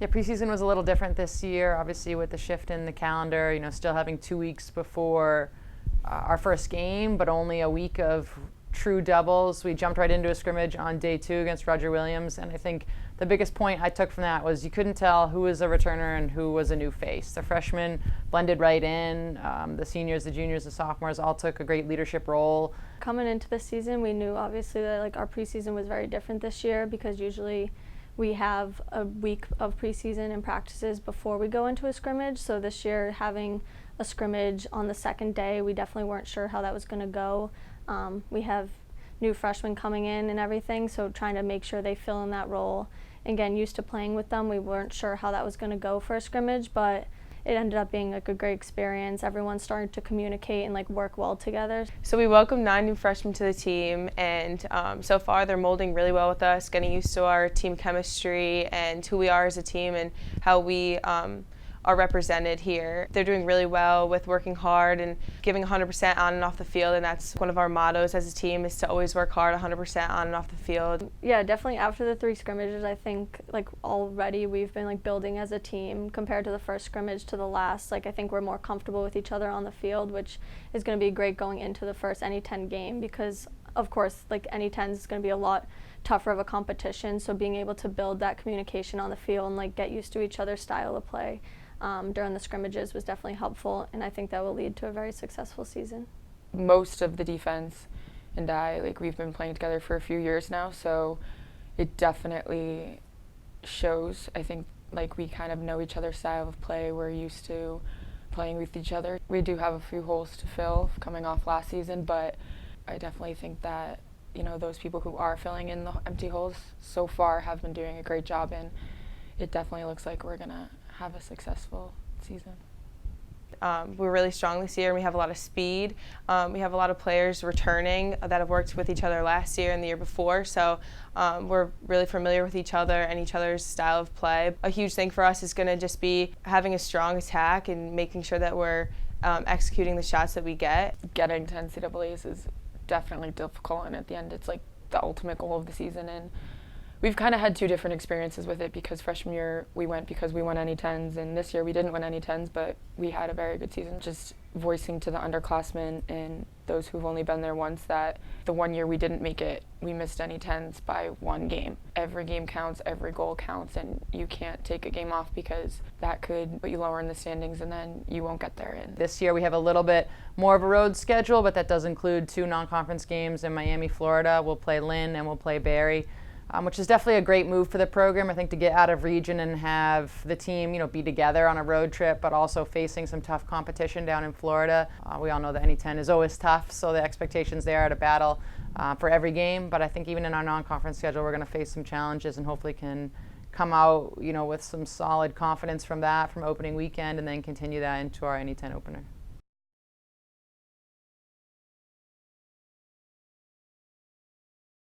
Yeah, preseason was a little different this year, obviously with the shift in the calendar, still having 2 weeks before our first game, but only a week of true doubles. We jumped right into a scrimmage on day 2 against Roger Williams, and I think the biggest point I took from that was you couldn't tell who was a returner and who was a new face. The freshmen blended right in. The seniors, the juniors, the sophomores all took a great leadership role. Coming into the season, we knew obviously that our preseason was very different this year because usually we have a week of preseason and practices before we go into a scrimmage. So this year, having a scrimmage on the second day, we definitely weren't sure how that was going to go. We have new freshmen coming in and everything, so trying to make sure they fill in that role and getting used to playing with them. We weren't sure how that was going to go for a scrimmage, but it ended up being a great experience. Everyone started to communicate and work well together. So we welcomed 9 new freshmen to the team, and so far they're molding really well with us, getting used to our team chemistry and who we are as a team and how we are represented here. They're doing really well with working hard and giving 100% on and off the field, and that's one of our mottos as a team, is to always work hard 100% on and off the field. Yeah, definitely after the 3 scrimmages, I think already we've been building as a team compared to the first scrimmage to the last. I think we're more comfortable with each other on the field, which is going to be great going into the first NE10 game because of course NE10 is going to be a lot tougher of a competition, so being able to build that communication on the field and get used to each other's style of play during the scrimmages was definitely helpful, and I think that will lead to a very successful season. Most of the defense and I, we've been playing together for a few years now, so it definitely shows. I think we kind of know each other's style of play. We're used to playing with each other. We do have a few holes to fill coming off last season, but I definitely think that those people who are filling in the empty holes so far have been doing a great job, and it definitely looks like we're gonna have a successful season. We're really strong this year and we have a lot of speed. We have a lot of players returning that have worked with each other last year and the year before, so we're really familiar with each other and each other's style of play. A huge thing for us is going to just be having a strong attack and making sure that we're executing the shots that we get. Getting to NCAAs is definitely difficult, and at the end it's the ultimate goal of the season, and we've kind of had 2 different experiences with it because freshman year we went because we won NE10s, and this year we didn't win NE10s, but we had a very good season. Just voicing to the underclassmen and those who've only been there once that the 1 year we didn't make it, we missed NE10s by 1 game. Every game counts, every goal counts, and you can't take a game off because that could put you lower in the standings and then you won't get there. And this year we have a little bit more of a road schedule, but that does include 2 non-conference games in Miami, Florida. We'll play Lynn and we'll play Barry. Which is definitely a great move for the program, I think, to get out of region and have the team, be together on a road trip, but also facing some tough competition down in Florida. We all know that NE10 is always tough, so the expectations there are to battle for every game. But I think even in our non-conference schedule, we're going to face some challenges and hopefully can come out, with some solid confidence from opening weekend and then continue that into our NE10 opener.